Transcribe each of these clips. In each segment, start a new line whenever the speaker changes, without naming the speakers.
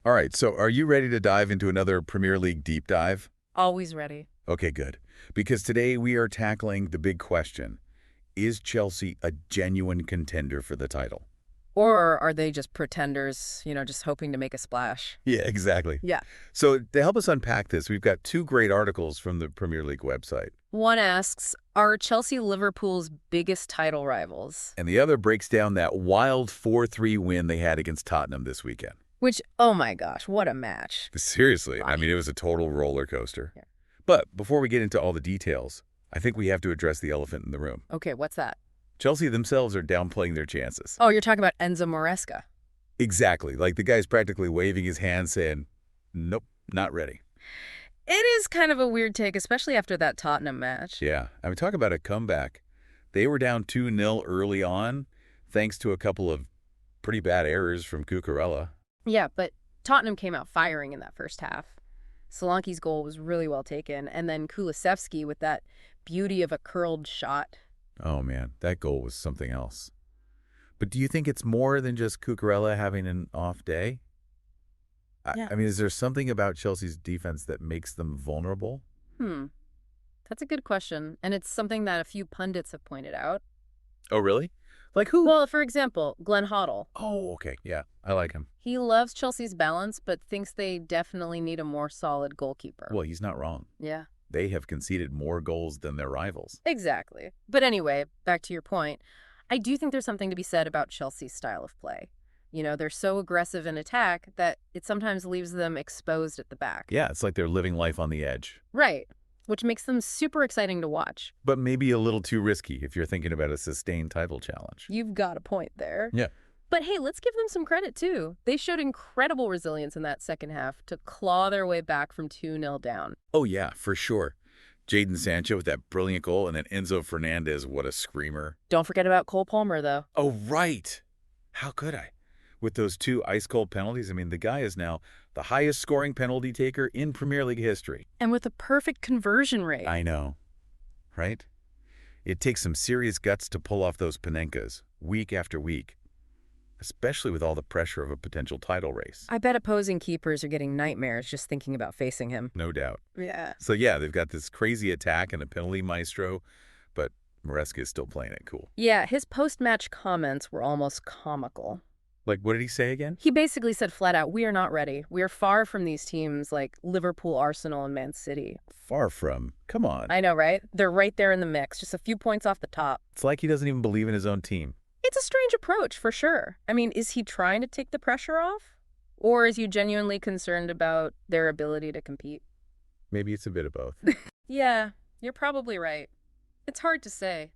All right, so are you ready to dive into another Premier League deep dive?
Always ready.
Okay, good. Because today we are tackling the big question. Is Chelsea a genuine contender for the title?
Or are they just pretenders, just hoping to make a splash?
Yeah, exactly.
Yeah.
So to help us unpack this, we've got two great articles from the Premier League website.
One asks, are Chelsea Liverpool's biggest title rivals?
And the other breaks down that wild 4-3 win they had against Tottenham this weekend.
Which, oh my gosh, what a match.
Seriously, I
Right.
mean, it was a total roller coaster.
Yeah.
But before we get into all the details, I think we have to address the elephant in the room.
Okay, what's that?
Chelsea themselves are downplaying their chances.
Oh, you're talking about Enzo Maresca.
Exactly. Like the guy's practically waving his hand saying, nope, not ready.
It is kind of a weird take, especially after that Tottenham match.
Yeah. I mean, talk about a comeback. They were down 2-0 early on, thanks to a couple of pretty bad errors from Cucurella.
Yeah, but Tottenham came out firing in that first half. Solanke's goal was really well taken, and then Kulusevski with that beauty of a curled shot.
Oh, man, that goal was something else. But do you think it's more than just Cucurella having an off day?
Yeah.
I mean, is there something about Chelsea's defense that makes them vulnerable?
That's a good question, and it's something that a few pundits have pointed out.
Oh, really? Like who?
Well, for example, Glenn Hoddle.
Oh, okay. Yeah, I like him.
He loves Chelsea's balance, but thinks they definitely need a more solid goalkeeper.
Well, he's not wrong.
Yeah.
They have conceded more goals than their rivals.
Exactly. But anyway, back to your point, I do think there's something to be said about Chelsea's style of play. They're so aggressive in attack that it sometimes leaves them exposed at the back.
Yeah, it's like they're living life on the edge.
Right. Which makes them super exciting to watch.
But maybe a little too risky if you're thinking about a sustained title challenge.
You've got a point there.
Yeah.
But hey, let's give them some credit too. They showed incredible resilience in that second half to claw their way back from 2-0 down.
Oh, yeah, for sure. Jadon Sancho with that brilliant goal, and then Enzo Fernandez, what a screamer.
Don't forget about Cole Palmer, though.
Oh, right. How could I? With those two ice-cold penalties, I mean, the guy is now the highest scoring penalty taker in Premier League history.
And with a perfect conversion rate.
I know, right? It takes some serious guts to pull off those Panenkas week after week, especially with all the pressure of a potential title race.
I bet opposing keepers are getting nightmares just thinking about facing him.
No doubt.
Yeah.
So, yeah, they've got this crazy attack and a penalty maestro, but Maresca is still playing it cool.
Yeah, his post-match comments were almost comical.
Like, what did he say again?
He basically said flat out, we are not ready. We are far from these teams like Liverpool, Arsenal, and Man City.
Far from. Come on.
I know, right? They're right there in the mix, just a few points off the top.
It's like he doesn't even believe in his own team.
It's a strange approach, for sure. I mean, is he trying to take the pressure off? Or is he genuinely concerned about their ability to compete?
Maybe it's a bit of both.
Yeah, you're probably right. It's hard to say.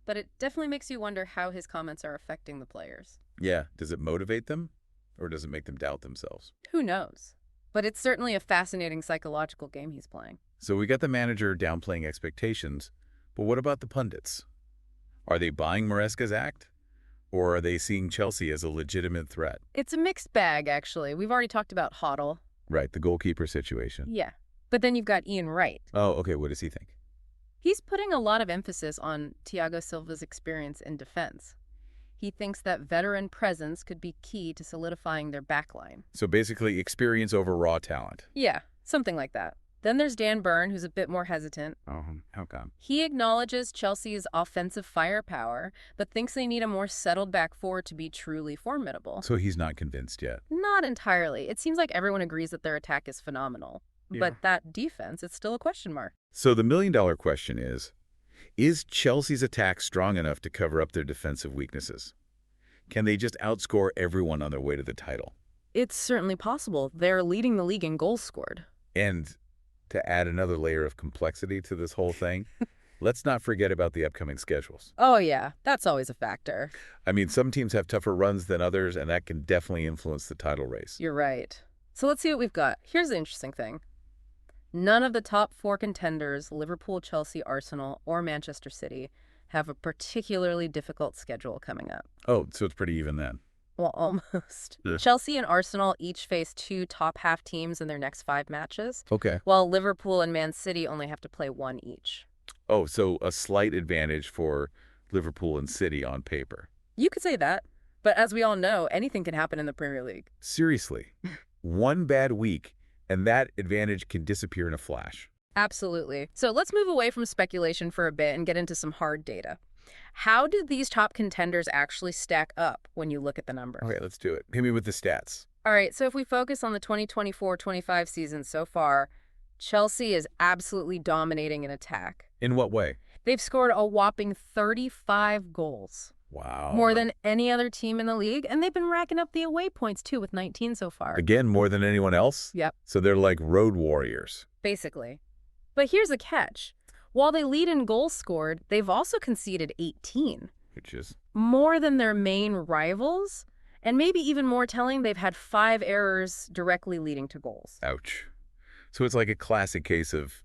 But it definitely makes you wonder how his comments are affecting the players.
Yeah, does it motivate them? Or does it make them doubt themselves?
Who knows? But it's certainly a fascinating psychological game he's playing.
So we got the manager downplaying expectations, but what about the pundits? Are they buying Maresca's act? Or are they seeing Chelsea as a legitimate threat?
It's a mixed bag, actually. We've already talked about Hoddle.
Right, the goalkeeper situation.
Yeah. But then you've got Ian Wright.
Oh, okay, what does he think?
He's putting a lot of emphasis on Thiago Silva's experience in defense. He thinks that veteran presence could be key to solidifying their backline.
So basically experience over raw talent.
Yeah, something like that. Then there's Dan Burn, who's a bit more hesitant.
Oh, how come?
He acknowledges Chelsea's offensive firepower, but thinks they need a more settled back four to be truly formidable.
So he's not convinced yet.
Not entirely. It seems like everyone agrees that their attack is phenomenal.
Yeah.
But that defense, it's still a question mark.
So the million-dollar question is Chelsea's attack strong enough to cover up their defensive weaknesses? Can they just outscore everyone on their way to the title?
It's certainly possible. They're leading the league in goals scored.
And to add another layer of complexity to this whole thing, let's not forget about the upcoming schedules.
Oh, yeah. That's always a factor.
I mean, some teams have tougher runs than others, and that can definitely influence the title race.
You're right. So let's see what we've got. Here's the interesting thing. None of the top four contenders, Liverpool, Chelsea, Arsenal, or Manchester City, have a particularly difficult schedule coming up.
Oh, so it's pretty even then.
Well, almost.
Yeah.
Chelsea and Arsenal each face two top-half teams in their next 5 matches,
Okay.
while Liverpool and Man City only have to play one each.
Oh, so a slight advantage for Liverpool and City on paper.
You could say that, but as we all know, anything can happen in the Premier League.
Seriously. One bad week, and that advantage can disappear in a flash.
Absolutely. So let's move away from speculation for a bit and get into some hard data. How did these top contenders actually stack up when you look at the numbers?
Okay, let's do it. Hit me with the stats.
All right, so if we focus on the 2024-25 season so far, Chelsea is absolutely dominating in attack.
In what way?
They've scored a whopping 35 goals.
Wow.
More than any other team in the league, and they've been racking up the away points too with 19 so far.
Again, more than anyone else?
Yep.
So they're like road warriors.
Basically. But here's the catch. While they lead in goals scored, they've also conceded 18.
Which is?
More than their main rivals, and maybe even more telling, they've had 5 errors directly leading to goals.
Ouch. So it's like a classic case of,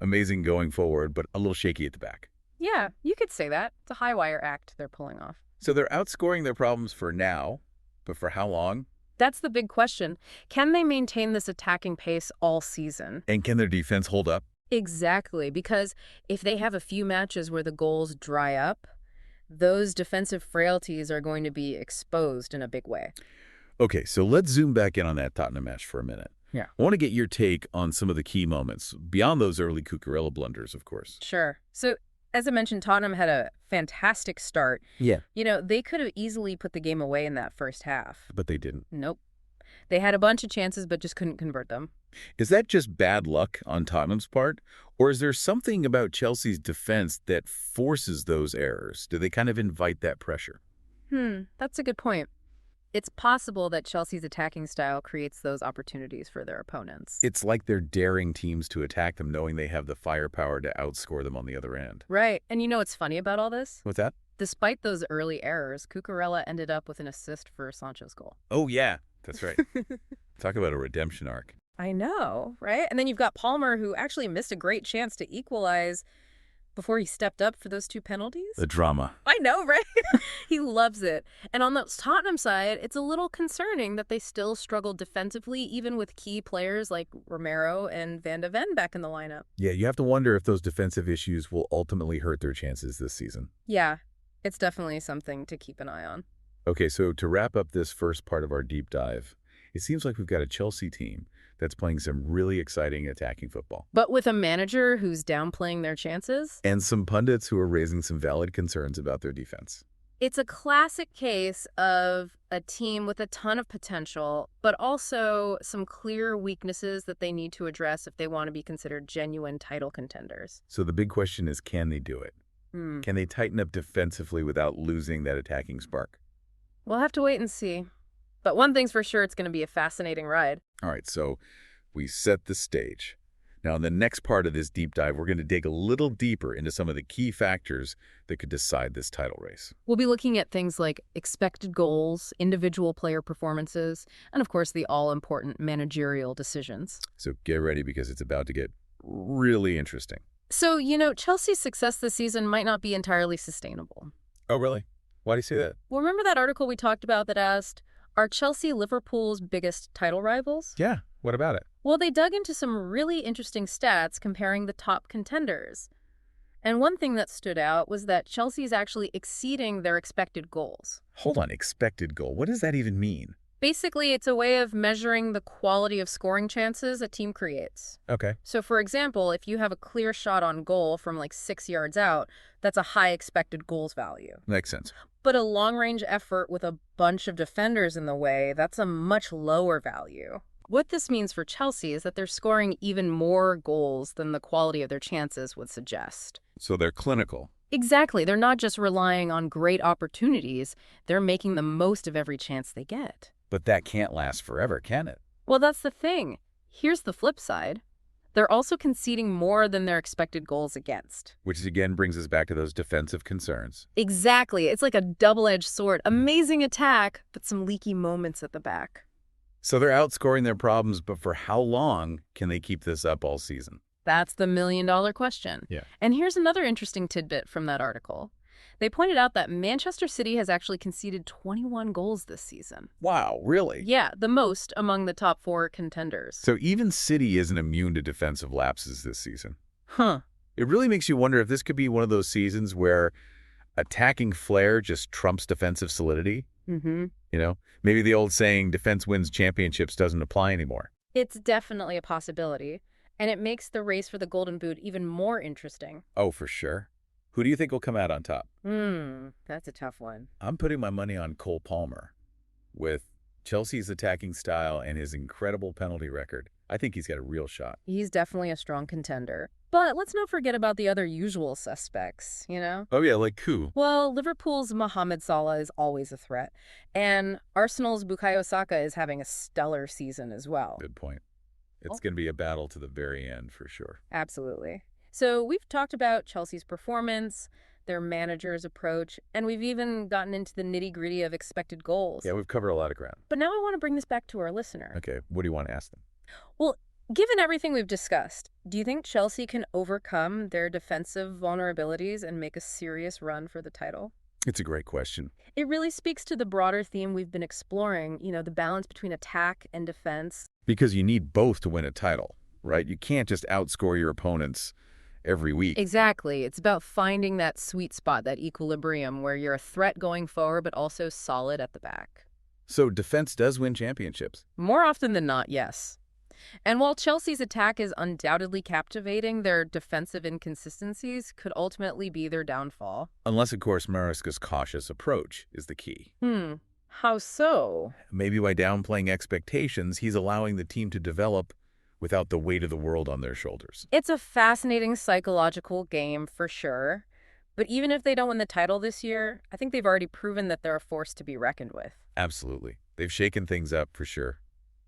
amazing going forward, but a little shaky at the back.
Yeah, you could say that. It's a high wire act they're pulling off.
So they're outscoring their problems for now, but for how long?
That's the big question. Can they maintain this attacking pace all season?
And can their defense hold up?
Exactly, because if they have a few matches where the goals dry up, those defensive frailties are going to be exposed in a big way.
Okay, so let's zoom back in on that Tottenham match for a minute.
Yeah.
I want to get your take on some of the key moments, beyond those early Cucurella blunders, of course.
Sure. So, as I mentioned, Tottenham had a fantastic start.
Yeah.
They could have easily put the game away in that first half.
But they didn't.
Nope. They had a bunch of chances, but just couldn't convert them.
Is that just bad luck on Tottenham's part? Or is there something about Chelsea's defense that forces those errors? Do they kind of invite that pressure?
That's a good point. It's possible that Chelsea's attacking style creates those opportunities for their opponents.
It's like they're daring teams to attack them, knowing they have the firepower to outscore them on the other end.
Right. And you know what's funny about all this?
What's that?
Despite those early errors, Cucurella ended up with an assist for Sancho's goal.
Oh, yeah. That's right. Talk about a redemption arc.
I know, right? And then you've got Palmer, who actually missed a great chance to equalize before he stepped up for those 2 penalties.
The drama.
I know, right? He loves it. And on the Tottenham side, it's a little concerning that they still struggle defensively, even with key players like Romero and Van de Ven back in the lineup.
Yeah, you have to wonder if those defensive issues will ultimately hurt their chances this season.
Yeah, it's definitely something to keep an eye on.
Okay, so to wrap up this first part of our deep dive, it seems like we've got a Chelsea team that's playing some really exciting attacking football.
But with a manager who's downplaying their chances?
And some pundits who are raising some valid concerns about their defense.
It's a classic case of a team with a ton of potential, but also some clear weaknesses that they need to address if they want to be considered genuine title contenders.
So the big question is, can they do it? Can they tighten up defensively without losing that attacking spark?
We'll have to wait and see. But one thing's for sure, it's going to be a fascinating ride.
All right, so we set the stage. Now, in the next part of this deep dive, we're going to dig a little deeper into some of the key factors that could decide this title race.
We'll be looking at things like expected goals, individual player performances, and of course the all-important managerial decisions.
So get ready because it's about to get really interesting.
So, Chelsea's success this season might not be entirely sustainable.
Oh, really? Why do you say that?
Well, remember that article we talked about that asked, are Chelsea Liverpool's biggest title rivals?
Yeah, what about it?
Well, they dug into some really interesting stats comparing the top contenders. And one thing that stood out was that Chelsea is actually exceeding their expected goals.
Hold on, expected goal. What does that even mean?
Basically, it's a way of measuring the quality of scoring chances a team creates.
Okay.
So, for example, if you have a clear shot on goal from like 6 yards out, that's a high expected goals value.
Makes sense.
But a long-range effort with a bunch of defenders in the way, that's a much lower value. What this means for Chelsea is that they're scoring even more goals than the quality of their chances would suggest.
So they're clinical.
Exactly. They're not just relying on great opportunities. They're making the most of every chance they get.
But that can't last forever, can it?
Well, that's the thing. Here's the flip side. They're also conceding more than their expected goals against.
Which again brings us back to those defensive concerns.
Exactly. It's like a double-edged sword. Amazing attack, but some leaky moments at the back.
So they're outscoring their problems, but for how long can they keep this up all season?
That's the million-dollar question.
Yeah.
And here's another interesting tidbit from that article. They pointed out that Manchester City has actually conceded 21 goals this season.
Wow, really?
Yeah, the most among the top 4 contenders.
So even City isn't immune to defensive lapses this season.
Huh.
It really makes you wonder if this could be one of those seasons where attacking flair just trumps defensive solidity.
Mm-hmm.
Maybe the old saying, defense wins championships, doesn't apply anymore.
It's definitely a possibility, and it makes the race for the Golden Boot even more interesting.
Oh, for sure. Who do you think will come out on top?
That's a tough one.
I'm putting my money on Cole Palmer. With Chelsea's attacking style and his incredible penalty record, I think he's got a real shot.
He's definitely a strong contender. But let's not forget about the other usual suspects, you know?
Oh, yeah, like who?
Well, Liverpool's Mohamed Salah is always a threat, and Arsenal's Bukayo Saka is having a stellar season as well.
Good point. It's going to be a battle to the very end, for sure.
Absolutely. So we've talked about Chelsea's performance, their manager's approach, and we've even gotten into the nitty-gritty of expected goals.
Yeah, we've covered a lot of ground.
But now I want to bring this back to our listener.
Okay, what do you want to ask them?
Well, given everything we've discussed, do you think Chelsea can overcome their defensive vulnerabilities and make a serious run for the title?
It's a great question.
It really speaks to the broader theme we've been exploring, the balance between attack and defense.
Because you need both to win a title, right? You can't just outscore your opponents every week.
Exactly. It's about finding that sweet spot, that equilibrium where you're a threat going forward but also solid at the back.
So defense does win championships.
More often than not, yes. And while Chelsea's attack is undoubtedly captivating, their defensive inconsistencies could ultimately be their downfall.
Unless, of course, Maresca's cautious approach is the key.
How so?
Maybe by downplaying expectations, he's allowing the team to develop without the weight of the world on their shoulders.
It's a fascinating psychological game for sure. But even if they don't win the title this year, I think they've already proven that they're a force to be reckoned with.
Absolutely. They've shaken things up for sure.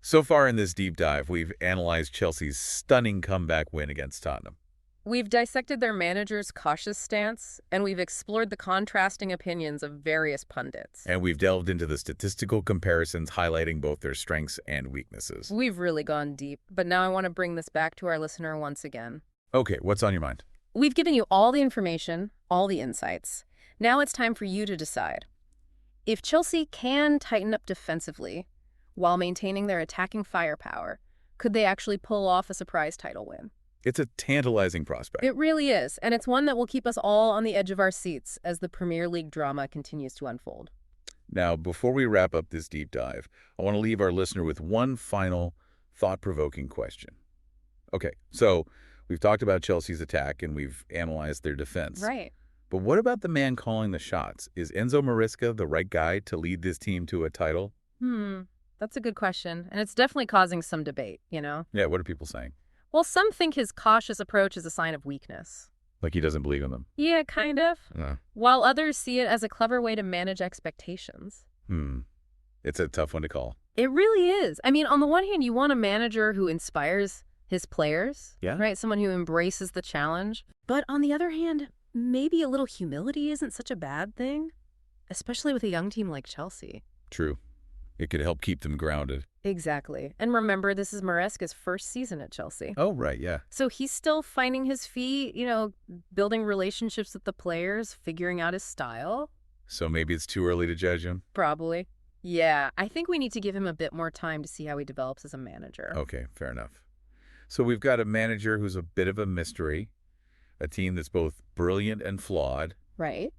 So far in this deep dive, we've analyzed Chelsea's stunning comeback win against Tottenham.
We've dissected their manager's cautious stance, and we've explored the contrasting opinions of various pundits.
And we've delved into the statistical comparisons highlighting both their strengths and weaknesses.
We've really gone deep, but now I want to bring this back to our listener once again.
Okay, what's on your mind?
We've given you all the information, all the insights. Now it's time for you to decide. If Chelsea can tighten up defensively while maintaining their attacking firepower, could they actually pull off a surprise title win?
It's a tantalizing prospect.
It really is, and it's one that will keep us all on the edge of our seats as the Premier League drama continues to unfold.
Now, before we wrap up this deep dive, I want to leave our listener with one final thought-provoking question. Okay, so we've talked about Chelsea's attack and we've analyzed their defense.
Right.
But what about the man calling the shots? Is Enzo Maresca the right guy to lead this team to a title?
That's a good question, and it's definitely causing some debate,
Yeah, what are people saying?
Well, some think his cautious approach is a sign of weakness.
Like he doesn't believe in them?
Yeah, kind of.
No.
While others see it as a clever way to manage expectations.
It's a tough one to call.
It really is. I mean, on the one hand, you want a manager who inspires his players,
Yeah.
right? Someone who embraces the challenge. But on the other hand, maybe a little humility isn't such a bad thing, especially with a young team like Chelsea.
True. It could help keep them grounded.
Exactly. And remember, this is Maresca's first season at Chelsea.
Oh, right, yeah.
So he's still finding his feet, building relationships with the players, figuring out his style.
So maybe it's too early to judge him?
Probably. Yeah, I think we need to give him a bit more time to see how he develops as a manager.
Okay, fair enough. So we've got a manager who's a bit of a mystery, a team that's both brilliant and flawed,
Right.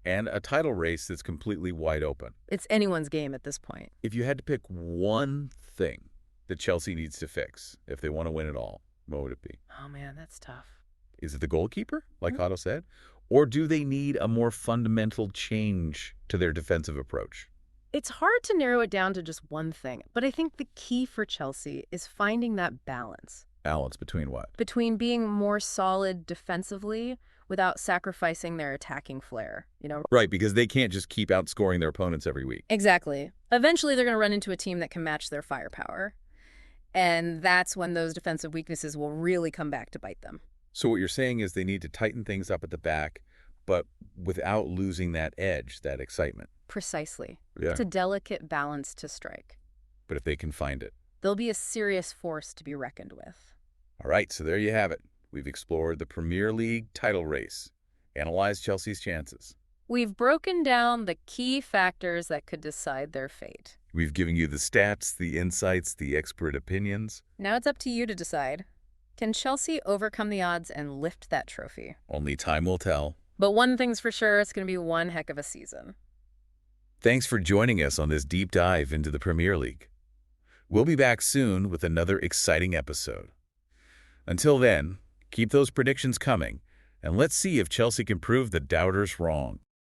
and a title race that's completely wide open.
It's anyone's game at this point.
If you had to pick one thing that Chelsea needs to fix if they want to win it all, what would it be?
Oh, man, that's tough.
Is it the goalkeeper, like Otto said? Or do they need a more fundamental change to their defensive approach?
It's hard to narrow it down to just one thing, but I think the key for Chelsea is finding that balance.
Balance between what?
Between being more solid defensively without sacrificing their attacking flair,
Right, because they can't just keep outscoring their opponents every week.
Exactly. Eventually, they're going to run into a team that can match their firepower. And that's when those defensive weaknesses will really come back to bite them.
So what you're saying is they need to tighten things up at the back, but without losing that edge, that excitement.
Precisely.
Yeah.
It's a delicate balance to strike.
But if they can find it.
They'll be a serious force to be reckoned with.
All right, so there you have it. We've explored the Premier League title race, analyzed Chelsea's chances.
We've broken down the key factors that could decide their fate.
We've given you the stats, the insights, the expert opinions.
Now it's up to you to decide. Can Chelsea overcome the odds and lift that trophy?
Only time will tell.
But one thing's for sure, it's going to be one heck of a season.
Thanks for joining us on this deep dive into the Premier League. We'll be back soon with another exciting episode. Until then, keep those predictions coming, and let's see if Chelsea can prove the doubters wrong.